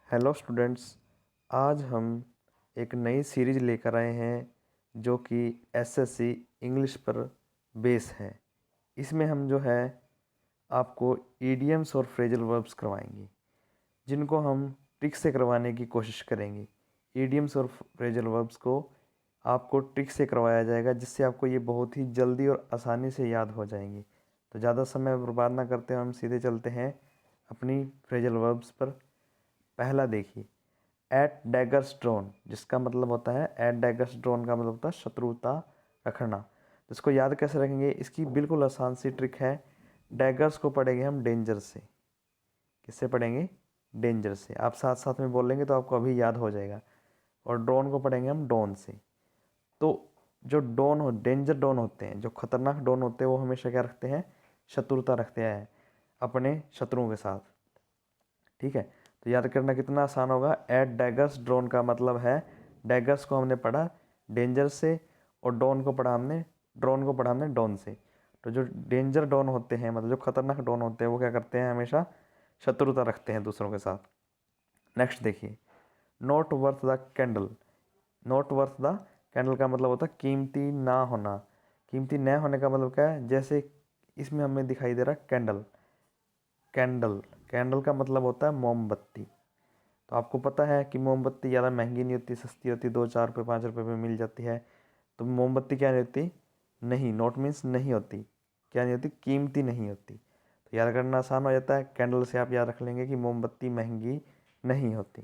Hello students. आज हम एक नई सीरीज लेकर आए हैं जो कि एसएससी इंग्लिश पर बेस है। इसमें हम जो है आपको ईडियम्स और फ्रेजल वर्ब्स करवाएंगे, जिनको हम ट्रिक से करवाने की कोशिश करेंगे। ईडियम्स और फ्रेजल वर्ब्स को आपको ट्रिक से करवाया जाएगा, जिससे आपको ये बहुत ही जल्दी और आसानी से याद हो जाएंगे। तो ज़्यादा समय बर्बाद ना करते हुए हम सीधे चलते हैं अपनी फ्रेजल वर्ब्स पर। पहला देखिए, एट डैगर्स ड्रॉन, जिसका मतलब होता है एट डैगर्स ड्रॉन का मतलब होता है शत्रुता रखना। तो इसको याद कैसे रखेंगे? इसकी बिल्कुल आसान सी ट्रिक है। डैगर्स को पढ़ेंगे हम डेंजर से। किससे पढ़ेंगे? डेंजर से। आप साथ साथ में बोलेंगे तो आपको अभी याद हो जाएगा। और ड्रोन को पढ़ेंगे हम डॉन से। तो जो डॉन हो, डेंजर डॉन होते हैं, जो खतरनाक डॉन होते हैं, वो हमेशा क्या रखते हैं? शत्रुता रखते हैं अपने शत्रुओं के साथ। ठीक है, तो याद करना कितना आसान होगा। एट डैगर्स ड्रोन का मतलब है, डैगर्स को हमने पढ़ा डेंजर से और डॉन को पढ़ा हमने ड्रोन को पढ़ा हमने डॉन से। तो जो डेंजर डॉन होते हैं, मतलब जो खतरनाक डॉन होते हैं, वो क्या करते हैं? हमेशा शत्रुता रखते हैं दूसरों के साथ। नेक्स्ट देखिए, not worth the candle. Not worth the candle का मतलब होता है कीमती ना होना। कीमती न होने का मतलब क्या है? जैसे इसमें हमें दिखाई दे रहा है कैंडल। कैंडल कैंडल का मतलब होता है मोमबत्ती। तो आपको पता है कि मोमबत्ती ज़्यादा महंगी नहीं होती, सस्ती होती, 2-4 रुपये 5 रुपये में मिल जाती है। तो मोमबत्ती क्या नहीं होती? नहीं, नॉट मीन्स नहीं होती। क्या नहीं होती? कीमती नहीं होती। तो याद करना आसान हो जाता है। कैंडल से आप याद रख लेंगे कि मोमबत्ती महंगी नहीं होती।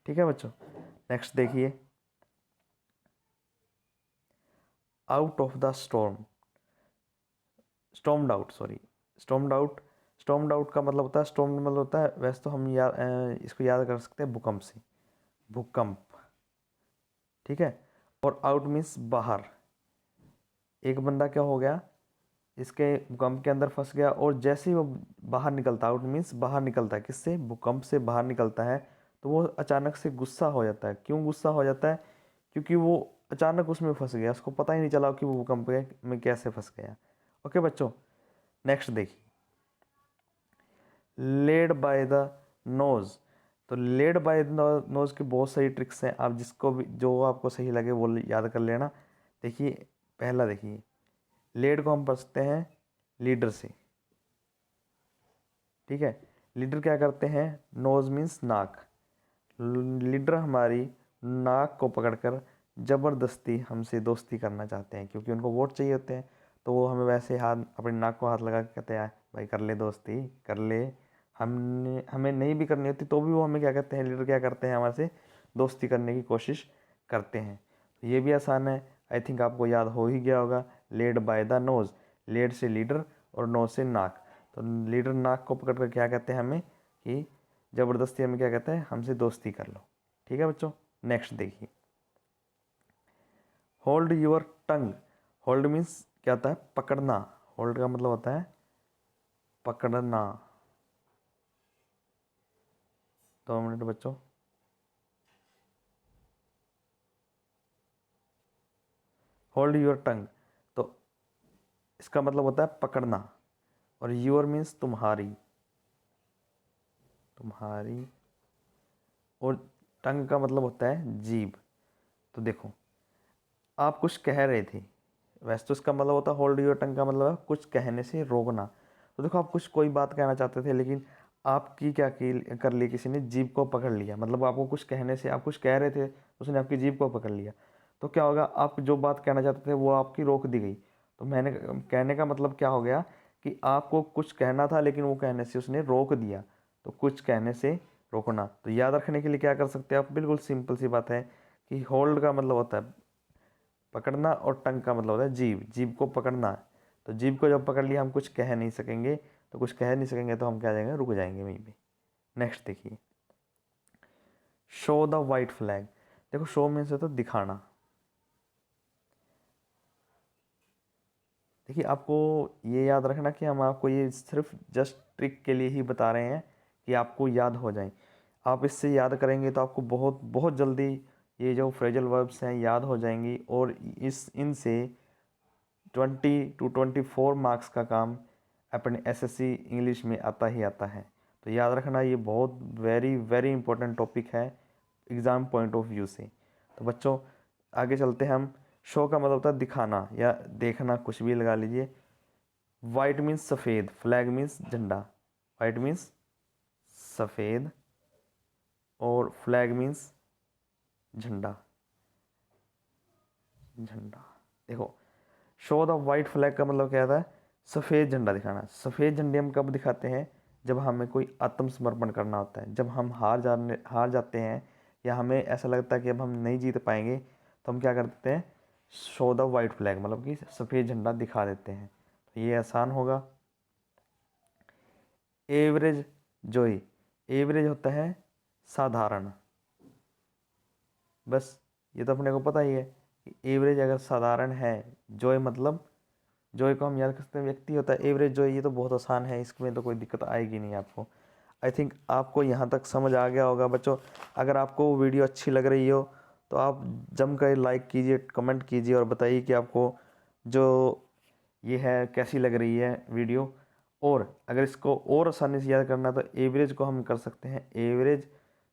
ठीक है बच्चों। नेक्स्ट देखिए, out of the storm. Stormed out, sorry, stormed out. Stormed out का मतलब होता है, स्टॉर्म्ड मतलब होता है, वैसे तो हम इसको याद कर सकते हैं भूकंप से। भूकंप। ठीक है। और आउट मीन्स बाहर। एक बंदा क्या हो गया, इसके भूकंप के अंदर फंस गया, और जैसे ही वो बाहर निकलता, आउट मीन्स बाहर निकलता है, किससे? भूकंप से बाहर निकलता है, तो वो अचानक से गुस्सा हो जाता है। क्यों गुस्सा हो जाता है? क्योंकि वो अचानक उसमें फंस गया, उसको पता ही नहीं चला कि वो भूकंप में कैसे फंस गया। ओके बच्चों। नेक्स्ट देखिए, लेड बाय द नोज। तो लेड बाय द नोज की बहुत सारी ट्रिक्स हैं, आप जिसको भी जो आपको सही लगे वो याद कर लेना। देखिए, पहला देखिए, लेड को हम पढ़ सकते हैं लीडर से। ठीक है। लीडर क्या करते हैं? नोज मीन्स नाक। लीडर हमारी नाक को पकड़कर ज़बरदस्ती हमसे दोस्ती करना चाहते हैं, क्योंकि उनको वोट चाहिए होते हैं। तो वो हमें वैसे हाथ, अपनी नाक को हाथ लगा के कहते हैं, भाई कर ले दोस्ती, कर ले। हमने हमें नहीं भी करनी होती तो भी वो हमें क्या कहते हैं? लीडर क्या करते हैं? हमारे से दोस्ती करने की कोशिश करते हैं। तो ये भी आसान है, आई थिंक आपको याद हो ही गया होगा। Led by the nose. Led से लीडर और नोज से नाक। तो लीडर नाक को पकड़ कर क्या कहते हैं हमें? कि ज़बरदस्ती हमें क्या कहते हैं? हमसे दोस्ती कर लो। ठीक है बच्चों। नेक्स्ट देखिए, hold your tongue. Hold means क्या होता है? पकड़ना। होल्ड का मतलब होता है पकड़ना। 2 मिनट बच्चों। होल्ड यूर टंग, तो इसका मतलब होता है पकड़ना। और यूर मीन्स तुम्हारी। तुम्हारी। और टंग का मतलब होता है जीभ। तो देखो, आप कुछ कह रहे थे, वैसे तो इसका मतलब होता है होल्ड योर टंग का मतलब है कुछ कहने से रोकना। तो देखो, आप कुछ कोई बात कहना चाहते थे, लेकिन आपकी क्या की कर ली? किसी ने जीभ को पकड़ लिया। मतलब आपको कुछ कहने से, आप कुछ कह रहे थे, उसने आपकी जीभ को पकड़ लिया। तो क्या होगा? आप जो बात कहना चाहते थे वो आपकी रोक दी गई। तो मैंने कहने का मतलब क्या हो गया कि आपको कुछ कहना था, लेकिन वो कहने से उसने रोक दिया। तो कुछ कहने से रोकना। तो याद रखने के लिए क्या कर सकते हैं आप? बिल्कुल सिंपल सी बात है कि होल्ड का मतलब होता है पकड़ना, और टंग का मतलब होता है जीभ। जीभ को पकड़ना है। तो जीभ को जब पकड़ लिया, हम कुछ कह नहीं सकेंगे। तो कुछ कह नहीं सकेंगे तो हम क्या जाएंगे? रुक जाएंगे वहीं पे। नेक्स्ट देखिए, शो द वाइट फ्लैग। देखो, शो मीन्स होता है दिखाना। देखिए, आपको ये याद रखना कि हम आपको ये सिर्फ जस्ट ट्रिक के लिए ही बता रहे हैं कि आपको याद हो जाए। आप इससे याद करेंगे तो आपको बहुत बहुत जल्दी ये जो फ्रेजल वर्ब्स हैं याद हो जाएंगी, और इनसे 20 to 24 मार्क्स का काम अपने एसएससी इंग्लिश में आता ही आता है। तो याद रखना, ये बहुत वेरी वेरी इंपॉर्टेंट टॉपिक है एग्ज़ाम पॉइंट ऑफ व्यू से। तो बच्चों आगे चलते हैं हम। शो का मतलब होता है दिखाना या देखना, कुछ भी लगा लीजिए। वाइट मीन्स सफ़ेद, फ्लैग मीन्स झंडा। वाइट मीन्स सफ़ेद और फ्लैग मीन्स झंडा। झंडा देखो, शो द वाइट फ्लैग का मतलब क्या होता है? सफ़ेद झंडा दिखाना। सफ़ेद झंडे हम कब दिखाते हैं? जब हमें कोई आत्मसमर्पण करना होता है, जब हम हार जाते हैं या हमें ऐसा लगता है कि अब हम नहीं जीत पाएंगे, तो हम क्या कर देते हैं? शो द वाइट फ्लैग, मतलब कि सफ़ेद झंडा दिखा देते हैं। तो ये आसान होगा। एवरेज जॉय, एवरेज होता है साधारण। बस ये तो अपने को पता ही है कि एवरेज अगर साधारण है, जॉय मतलब, जॉय को हम याद कर सकते हैं व्यक्ति होता है। एवरेज जॉय, ये तो बहुत आसान है, इसमें तो कोई दिक्कत आएगी नहीं आपको। आई थिंक आपको यहाँ तक समझ आ गया होगा बच्चों। अगर आपको वीडियो अच्छी लग रही हो तो आप जमकर लाइक कीजिए, कमेंट कीजिए और बताइए कि आपको जो ये है कैसी लग रही है वीडियो। और अगर इसको और आसानी से याद करना है तो एवरेज को हम कर सकते हैं एवरेज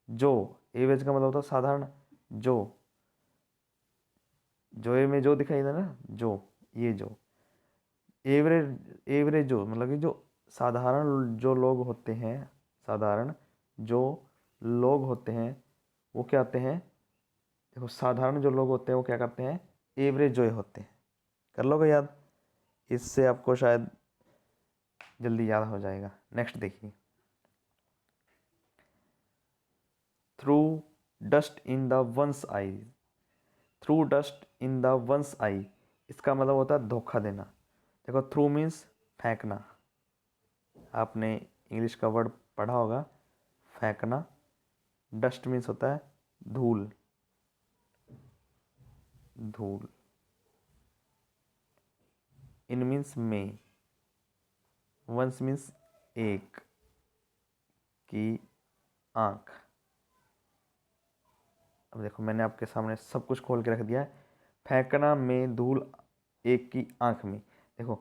जो। एवरेज का मतलब होता है साधारण। जो, जो में जो दिखाई दे ना, जो, ये जो एवरेज, एवरेज जो मतलब कि जो साधारण जो लोग होते हैं, साधारण जो लोग होते हैं वो क्या होते हैं? देखो, साधारण जो लोग होते हैं वो क्या करते हैं? एवरेज जो होते हैं। कर लोगे याद? इससे आपको शायद जल्दी याद हो जाएगा। नेक्स्ट देखिए, throw dust in the one's eye. Throw dust in the one's eye, इसका मतलब होता है धोखा देना। देखो, थ्रू मीन्स फेंकना। आपने इंग्लिश का वर्ड पढ़ा होगा, फेंकना। डस्ट मीन्स होता है धूल, धूल। इन मीन्स में। वंस मीन्स एक, की आंख। अब देखो, मैंने आपके सामने सब कुछ खोल के रख दिया है। फेंकना में धूल, एक की आंख में। देखो,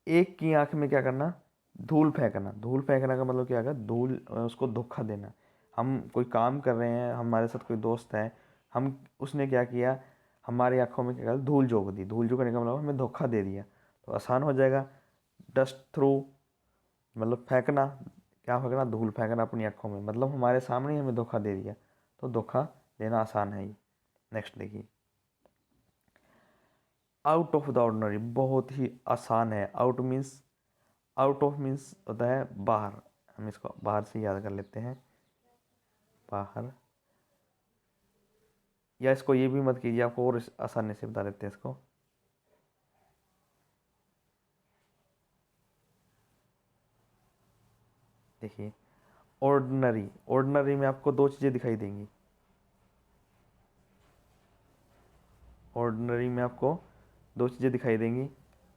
एक की आंख में क्या करना? धूल फेंकना। धूल फेंकना का मतलब क्या है? धूल, उसको धोखा देना। हम कोई काम कर रहे हैं, हमारे साथ कोई दोस्त है, हम उसने क्या किया? हमारी आंखों में क्या कर धूल झोंक दी। धूल झोंकने का मतलब हमें धोखा दे दिया। तो आसान हो जाएगा। डस्ट थ्रू मतलब फेंकना। क्या फेंकना? धूल फेंकना अपनी आंखों में, मतलब हमारे सामने ही हमें धोखा दे दिया। तो धोखा देना आसान है ही। नेक्स्ट देखिए, आउट ऑफ द ऑर्डिनरी, बहुत ही आसान है। Out means, out of means होता है बाहर। हम इसको बाहर से याद कर लेते हैं, बाहर। या इसको ये भी मत कीजिए, आपको और आसानी से बता देते हैं इसको। देखिए, ऑर्डिनरी, ऑर्डिनरी में आपको दो चीज़ें दिखाई देंगी। ऑर्डिनरी में आपको दो चीज़ें दिखाई देंगी।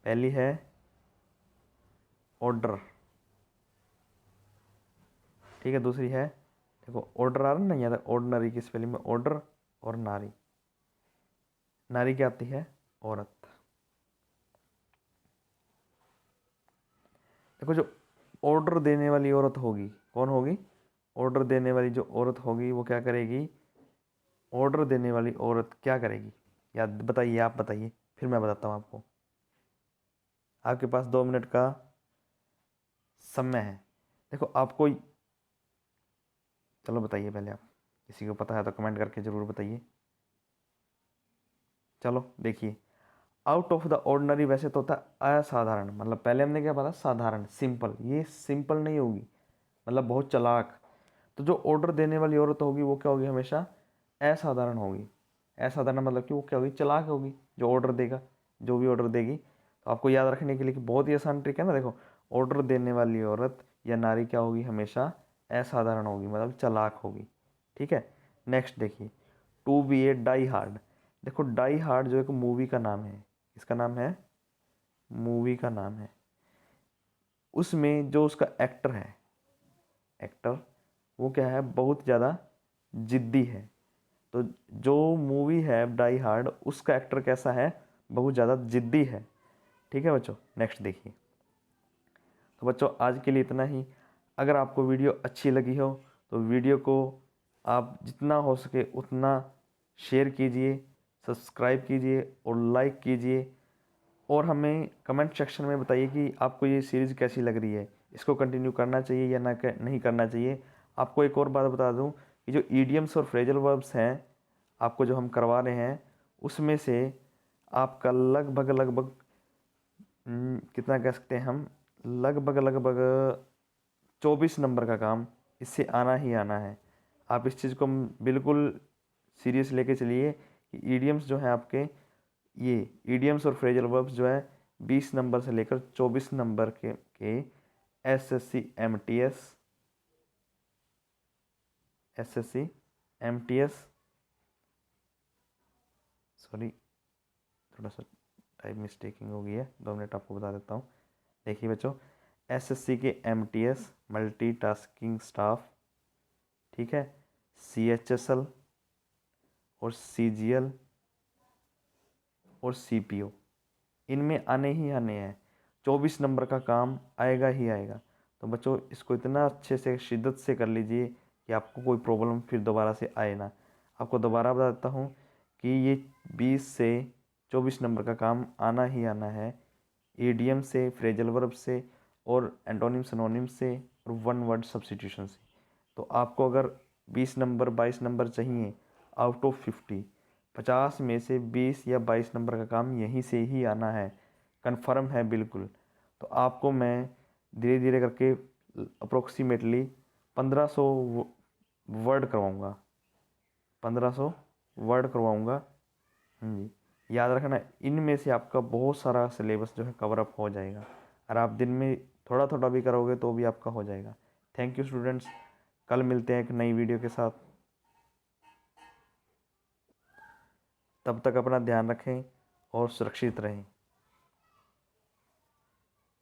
पहली है ऑर्डर, ठीक है। दूसरी है, देखो ऑर्डर आ रहा है ना यहाँ तक, ऑर्डिनरी की स्पेलिंग में ऑर्डर और नारी। नारी क्या आती है? औरत। देखो, जो ऑर्डर देने वाली औरत होगी, कौन होगी? ऑर्डर देने वाली जो औरत होगी वो क्या करेगी? ऑर्डर देने वाली औरत क्या करेगी? याद बताइए, आप बताइए, फिर मैं बताता हूँ आपको। आपके पास 2 मिनट का समय है। देखो आपको, चलो बताइए पहले आप, किसी को पता है तो कमेंट करके ज़रूर बताइए। चलो देखिए, आउट ऑफ द ऑर्डिनरी वैसे तो होता है असाधारण। मतलब पहले हमने क्या पता? साधारण, सिंपल। ये सिंपल नहीं होगी, मतलब बहुत चालाक। तो जो ऑर्डर देने वाली औरत होगी वो क्या होगी? हमेशा असाधारण होगी। असाधारण मतलब कि वो क्या होगी? चालाक होगी, जो ऑर्डर देगा, जो भी ऑर्डर देगी। तो आपको याद रखने के लिए कि बहुत ही आसान ट्रिक है ना। देखो, ऑर्डर देने वाली औरत या नारी क्या होगी? हमेशा असाधारण होगी, मतलब चालाक होगी। ठीक है। नेक्स्ट देखिए, to be a die hard. देखो, डाई हार्ड जो एक मूवी का नाम है, इसका नाम है, मूवी का नाम है। उसमें जो उसका एक्टर है, एक्टर, वो क्या है? बहुत ज़्यादा जिद्दी है। तो जो मूवी है डाई हार्ड, उसका एक्टर कैसा है? बहुत ज़्यादा जिद्दी है। ठीक है बच्चों। नेक्स्ट देखिए, तो बच्चों आज के लिए इतना ही। अगर आपको वीडियो अच्छी लगी हो तो वीडियो को आप जितना हो सके उतना शेयर कीजिए, सब्सक्राइब कीजिए और लाइक कीजिए। और हमें कमेंट सेक्शन में बताइए कि आपको ये सीरीज़ कैसी लग रही है, इसको कंटिन्यू करना चाहिए या नहीं करना चाहिए। आपको एक और बात बता दूं कि जो ईडियम्स और फ्रेजल वर्ब्स हैं आपको जो हम करवा रहे हैं, उसमें से आपका लगभग लगभग कितना कह सकते हैं हम, लगभग लगभग 24 नंबर का काम इससे आना ही आना है। आप इस चीज़ को बिल्कुल सीरियस लेके चलिए कि ईडियम्स जो हैं आपके, ये ईडियम्स और फ्रेजल वर्ब्स जो है 20 नंबर से लेकर 24 नंबर के एसएससी एमटीएस सॉरी, थोड़ा सा टाइप मिस्टेकिंग हो गई है, 2 मिनट आपको बता देता हूँ। देखिए बच्चों, एसएससी के एमटीएस मल्टीटास्किंग स्टाफ, ठीक है, सीएचएसएल और सीजीएल और सीपीओ, इनमें आने ही आने हैं। 24 नंबर का काम आएगा ही आएगा। तो बच्चों इसको इतना अच्छे से शिद्दत से कर लीजिए कि आपको कोई प्रॉब्लम फिर दोबारा से आए ना। आपको दोबारा बता देता हूँ कि ये 20 से 24 नंबर का काम आना ही आना है, ईडियम से, फ्रेजल वर्ब से और एंटोनिम सिनोनिम से और वन वर्ड सब्स्टिट्यूशन से। तो आपको अगर 20 नंबर 22 नंबर चाहिए आउट ऑफ 50 में से 20 या 22 नंबर का काम यहीं से ही आना है, कंफर्म है बिल्कुल। तो आपको मैं धीरे धीरे करके अप्रोक्सीमेटली 1500 वर्ड करवाऊँगा, 1500 वर्ड करवाऊँगा जी। याद रखना, इनमें से आपका बहुत सारा सिलेबस जो है कवर अप हो जाएगा। और आप दिन में थोड़ा थोड़ा भी करोगे तो भी आपका हो जाएगा। थैंक यू स्टूडेंट्स, कल मिलते हैं एक नई वीडियो के साथ। तब तक अपना ध्यान रखें और सुरक्षित रहें।